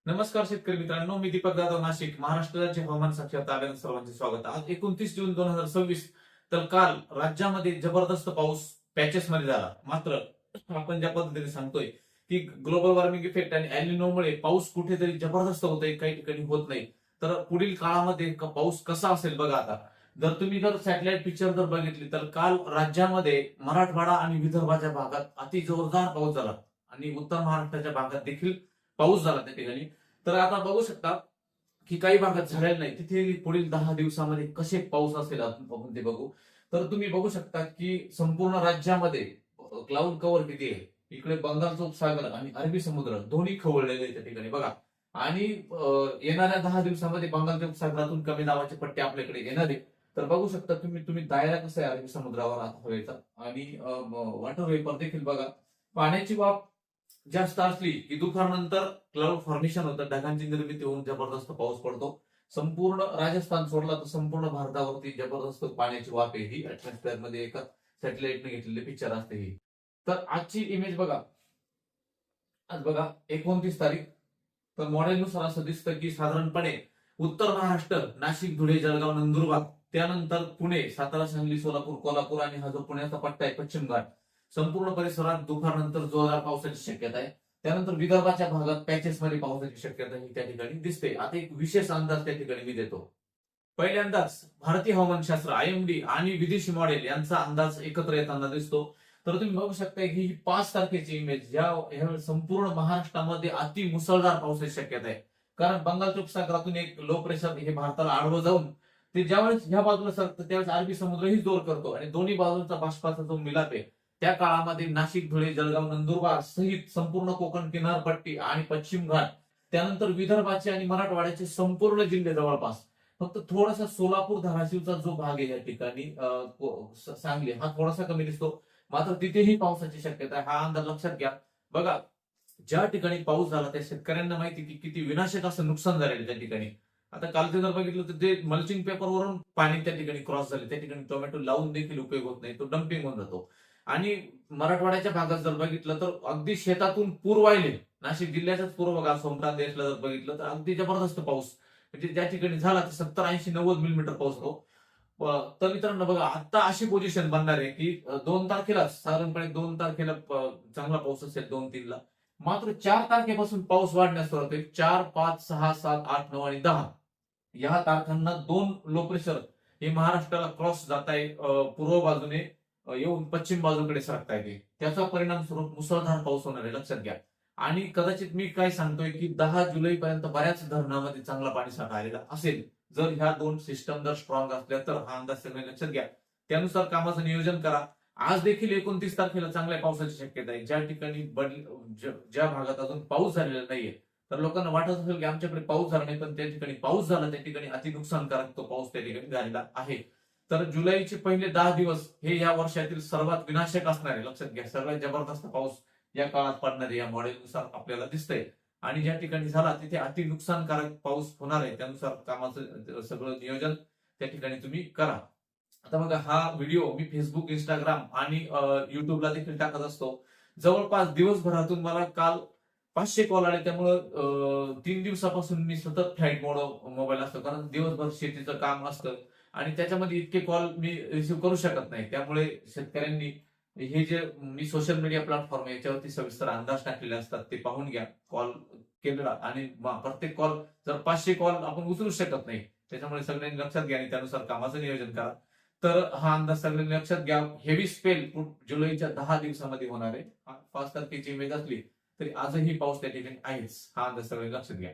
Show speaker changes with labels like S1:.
S1: नमस्कार शेतकरी मित्रांनो, मी दीपक जाधव, नाशिक. महाराष्ट्र राज्य हवामान साक्षरता अभियान सर्वांचे स्वागत. आज 29 जून 2026. तर काल राज्यामध्ये जबरदस्त पाऊस पॅचेस मध्ये झाला. मात्र आपण ज्या पद्धतीने सांगतोय की ग्लोबल वॉर्मिंग इफेक्ट आणि एलिनोमुळे पाऊस कुठेतरी जबरदस्त होतोय, काही ठिकाणी होत नाही. तर पुढील काळामध्ये पाऊस कसा असेल बघा आता. जर सॅटेलाइट पिक्चर जर बघितली तर काल राज्यामध्ये मराठवाडा आणि विदर्भाच्या भागात अति जोरदार पाऊस झाला आणि उत्तर महाराष्ट्राच्या भागात देखील पाऊस झाला त्या ठिकाणी. तर आता बघू शकता की काही भागात झालेलं नाही, तिथे पुढील 10 दिवसामध्ये कसे पाऊस असेल आपण ते बघू. तर तुम्ही बघू शकता की संपूर्ण राज्यामध्ये क्लाउड कव्हर किती आहे. इकडे बंगालचा उपसागर आणि अरबी समुद्र दोन्ही खवळलेले आहेत त्या ठिकाणी बघा. आणि येणाऱ्या 10 दिवसामध्ये बंगालच्या उपसागरातून कमी दाबाचे पट्टे आपल्याकडे येणार आहे. तर बघू शकता तुम्ही दायरा कसा आहे अरबी समुद्रावर आता हवेचा. आणि वॉटर वेपर देखील बघा. पाण्याची वाफ जास्त असली की दुपारनंतर क्लाउड फॉर्मेशन होतं, ढगांची निर्मिती होऊन जबरदस्त पाऊस पडतो. संपूर्ण राजस्थान सोडला तर संपूर्ण भारतावरती जबरदस्त पाण्याची वाफ आहे. ही ऍटमॉस्फिअर मध्ये एका सॅटेलाइटने घेतलेली पिक्चर असते ही. तर आजची इमेज बघा. आज बघा 29 तारीख. तर मॉडेलनुसार असं दिसतं की साधारणपणे उत्तर महाराष्ट्र, नाशिक, धुळे, जळगाव, नंदुरबार, त्यानंतर पुणे, सातारा, सांगली, सोलापूर, कोल्हापूर आणि हा जो पुण्याचा पट्टा आहे पश्चिम घाट, संपूर्ण परिसरात दुपारनंतर जोरदार पावसाची शक्यता आहे. त्यानंतर विदर्भाच्या भागात पॅचेस मध्ये पावसाची शक्यता ही त्या ठिकाणी दिसते. आता एक विशेष अंदाज त्या ठिकाणी मी देतो. पहिल्यांदाच भारतीय हवामानशास्त्र आयएमडी आणि विदेशी मॉडेल यांचा अंदाज एकत्र येताना दिसतो. तर तुम्ही बघू शकता की ही 5 तारखेची इमेज ह्या संपूर्ण महाराष्ट्रामध्ये अति मुसळधार पावसाची शक्यता आहे. कारण बंगालच्या उपसागरातून एक लो प्रेशर हे भारताला आडवं जाऊन ते ज्यावेळेस ह्या बाजूला सरकतं त्यावेळेस अरबी समुद्रही जोर करतो आणि दोन्ही बाजूंचा बाष्पाचा जो मिलाप आहे त्या काळामध्ये नाशिक, धुळे, जळगाव, नंदुरबार सहित संपूर्ण कोकण किनारपट्टी आणि पश्चिम घाट, त्यानंतर विदर्भाचे आणि मराठवाड्याचे संपूर्ण जिल्हे जवळपास, फक्त थोडासा सोलापूर धाराशिवचा जो भाग आहे या ठिकाणी सांगली हा थोडासा कमी दिसतो. मात्र तिथेही पावसाची शक्यता आहे. हा अंदाज लक्षात घ्या. बघा, ज्या ठिकाणी पाऊस झाला त्या शेतकऱ्यांना माहिती की किती विनाशक असं नुकसान झालेलं त्या ठिकाणी. आता कालचे जर बघितलं तर ते मल्चिंग पेपरवरून पाणी त्या ठिकाणी क्रॉस झाले, त्या ठिकाणी टोमॅटो लावून देखील उपयोग होत नाही, तो डम्पिंग होऊन जातो. आणि मराठवाड्याच्या भागात जर बघितलं तर अगदी शेतातून पूर वाहिले. नाशिक जिल्ह्याचाच पूर्व भाग सोमनाथ देशला जर बघितलं तर अगदी जबरदस्त पाऊस, म्हणजे ज्या ठिकाणी झाला तर 70-80-90 मिलीमीटर पाऊस होतो. तर मित्रांनो बघा, आता अशी पोझिशन बनणार आहे की 2 तारखेला साधारणपणे 2 तारखेला चांगला पाऊस असेल 2-3 ला. मात्र 4 तारखेपासून पाऊस वाढण्यास सुरुवात होईल. 4, 5, 6, 7, 8, 9 आणि 10 या तारखांना 2 लो प्रेशर हे महाराष्ट्राला क्रॉस जात आहे. पूर्व बाजूने येऊन पश्चिम बाजूकडे सरकता येते. त्याचा परिणाम स्वरूप मुसळधार पाऊस होणार आहे, लक्षात घ्या. आणि कदाचित मी काय सांगतोय की 10 जुलै पर्यंत बऱ्याच धरणामध्ये चांगला पाणीसाठा आलेला असेल. जर ह्या दोन सिस्टम जर स्ट्रॉंग असल्या तर हा अंदाज सगळे लक्षात घ्या. त्यानुसार कामाचं नियोजन करा. आज देखील 29 तारखेला चांगल्या पावसाची शक्यता आहे. ज्या ठिकाणी ज्या भागात अजून पाऊस झालेला नाहीये, तर लोकांना वाटत असेल की आमच्याकडे पाऊस झाला नाही, पण त्या ठिकाणी पाऊस झाला, त्या ठिकाणी अति नुकसानकारक तो पाऊस त्या ठिकाणी झालेला आहे. तर जुलैचे पहिले 10 दिवस हे या वर्षातील सर्वात विनाशक असणार आहे, लक्षात घ्या. सर्वात जबरदस्त पाऊस या काळात पडणार आहे या मॉडेलनुसार आपल्याला दिसतंय. आणि ज्या ठिकाणी झाला तिथे अति नुकसानकारक पाऊस होणार आहे. त्यानुसार कामाचं सगळं नियोजन त्या ठिकाणी तुम्ही करा. आता बघा, हा व्हिडिओ मी फेसबुक, इंस्टाग्राम आणि युट्यूबला देखील टाकत असतो. जवळपास दिवसभरातून मला काल 500 कॉल आले. त्यामुळं 3 दिवसापासून मी सतत फ्लाईट मोड मोबाईल असतो, कारण दिवसभर शेतीचं काम असतं आणि त्याच्यामध्ये इतके कॉल मी रिसिव्ह करू शकत नाही. त्यामुळे शेतकऱ्यांनी हे जे मी सोशल मीडिया प्लॅटफॉर्म आहे याच्यावरती सविस्तर अंदाज टाकलेले असतात, ते पाहून घ्या. कॉल केलेला आणि प्रत्येक कॉल जर 500 कॉल आपण उचलू शकत नाही. त्याच्यामुळे सगळ्यांनी लक्षात घ्या आणि त्यानुसार कामाचं नियोजन करा. तर हा अंदाज सगळ्यांनी लक्षात घ्या. हेवी स्पेल जुलैच्या 10 दिवसामध्ये होणार आहे. 5 तारखेची इमेज असली तरी आजही पाऊस त्या ठिकाणी आहेच. हा अंदाज सगळ्यांनी लक्षात घ्या.